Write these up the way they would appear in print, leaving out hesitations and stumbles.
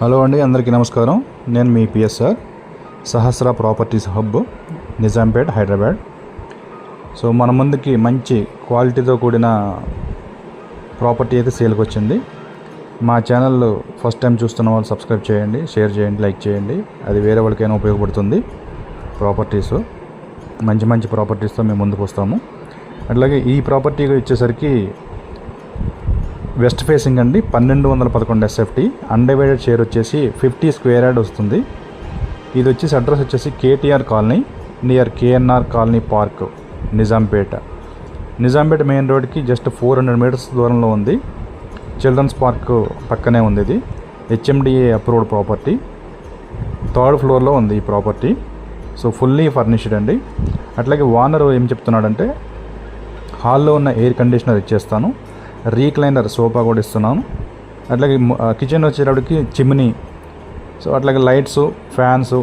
Hello అండి, అందరికీ నమస్కారం. నేను మీ PSR Sahasra properties hub, Nizampet, Hyderabad. So మన ముందుకి మంచి క్వాలిటీతో కూడిన ప్రాపర్టీ అయితే సేల్కి వచ్చింది. మా ఛానల్ ఫస్ట్ టైం చూస్తున్న వాళ్ళు సబ్స్క్రైబ్ చేయండి, షేర్ చేయండి, లైక్ చేయండి. అది వేరే వాళ్ళకైనా ఉపయోగపడుతుంది. ప్రాపర్టీస్ మంచి మంచి ప్రాపర్టీస్తో మేము ముందుకు వస్తాము. అట్లాగే ఈ ప్రాపర్టీ వచ్చేసరికి వెస్ట్ ఫేసింగ్ అండి, 1211 SFT, అన్డివైడెడ్ షేర్ వచ్చేసి 50 స్క్వేర్ యార్డ్ వస్తుంది. ఇది వచ్చేసి అడ్రస్ వచ్చేసి KTR colony near KNR colony park, Nizampet main రోడ్కి జస్ట్ 400 మీటర్స్ దూరంలో ఉంది. చిల్డ్రన్స్ పార్క్ పక్కనే ఉంది. ఇది HMDA అప్రూవ్డ్ ప్రాపర్టీ. 3rd ఫ్లోర్లో ఉంది ఈ ప్రాపర్టీ. సో ఫుల్లీ ఫర్నిష్డ్ అండి. అట్లాగే ఓనర్ ఏం చెప్తున్నాడంటే హాల్లో ఉన్న ఎయిర్ కండిషనర్ ఇచ్చేస్తాను, రీక్లైనర్ సోఫా కూడా ఇస్తున్నాను. అట్లాగే కిచెన్ వచ్చేటప్పటికి చిమ్నీ, సో అట్లాగే లైట్స్, ఫ్యాన్స్,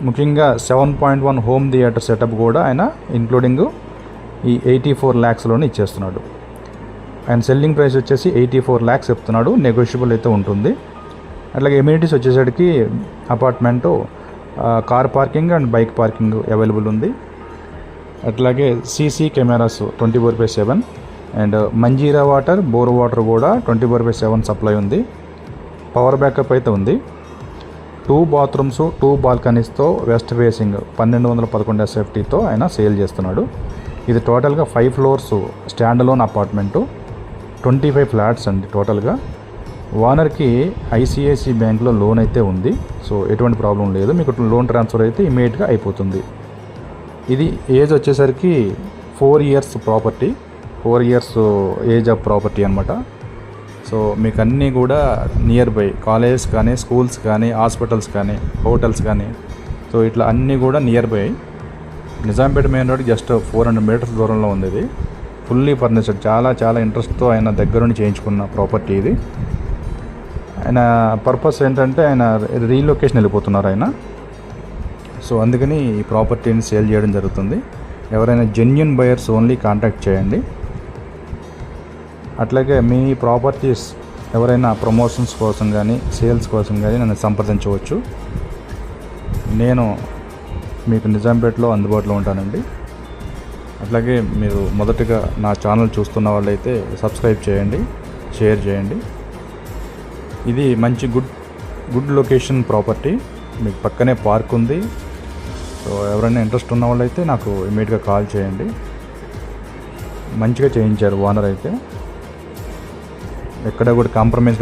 ముఖ్యంగా 7.1 హోమ్ థియేటర్ సెటప్ కూడా ఆయన ఇంక్లూడింగ్ ఈ 84 lakhsలోనే ఇచ్చేస్తున్నాడు. ఆయన సెల్లింగ్ ప్రైస్ వచ్చేసి 84 lakhs చెప్తున్నాడు, నెగోషియబుల్ అయితే ఉంటుంది. అట్లాగే ఎమ్యూనిటీస్ వచ్చేసరికి apartment, car parking and bike parking available ఉంది. అట్లాగే CC cameras 24/7 and Manjira water, bore water కూడా 24/7 సప్లై ఉంది. పవర్ బ్యాకప్ అయితే ఉంది. 2 బాత్రూమ్స్, 2 బాల్కనీస్తో వెస్ట్ ఫేసింగ్ 1211 SFTతో ఆయన సేల్ చేస్తున్నాడు. ఇది టోటల్గా 5 floors stand alone apartment, 25 flats అండి టోటల్గా. ఓనర్కి ICICI బ్యాంక్లో లోన్ అయితే ఉంది. సో ఎటువంటి ప్రాబ్లం లేదు, మీకు లోన్ ట్రాన్స్ఫర్ అయితే ఇమీడియట్గా అయిపోతుంది. ఇది ఏజ్ వచ్చేసరికి 4 years property, 4 years age of property అనమాట. సో మీకు అన్నీ కూడా నియర్ బై కాలేజెస్ కానీ, స్కూల్స్ కానీ, హాస్పిటల్స్ కానీ, హోటల్స్ కానీ, సో ఇట్లా అన్నీ కూడా near by. Nizampet main road just 400 metres దూరంలో ఉంది. ఇది ఫుల్లీ ఫర్నిచర్డ్, చాలా చాలా ఇంట్రెస్ట్తో ఆయన దగ్గరుండి చేయించుకున్న ప్రాపర్టీ ఇది. ఆయన పర్పస్ ఏంటంటే ఆయన రీలొకేషన్ వెళ్ళిపోతున్నారు ఆయన. సో అందుకని ఈ ప్రాపర్టీని సేల్ చేయడం జరుగుతుంది. ఎవరైనా జెన్యూన్ బయర్స్ ఓన్లీ కాంటాక్ట్ చేయండి. అట్లాగే మీ ప్రాపర్టీస్ ఎవరైనా ప్రమోషన్స్ కోసం కానీ, సేల్స్ కోసం కానీ నన్ను సంప్రదించవచ్చు. నేను మీకు నిజాంపేటలో అందుబాటులో ఉంటానండి. అట్లాగే మీరు మొదటగా నా ఛానల్ చూస్తున్న వాళ్ళైతే సబ్స్క్రైబ్ చేయండి, షేర్ చేయండి. ఇది మంచి గుడ్ లొకేషన్ ప్రాపర్టీ, మీకు పక్కనే పార్క్ ఉంది. సో ఎవరైనా ఇంట్రెస్ట్ ఉన్న వాళ్ళైతే నాకు ఇమీడియట్గా కాల్ చేయండి. మంచిగా చేయించారు ఓనర్ అయితే, ఎక్కడ కూడా కాంప్రమైజ్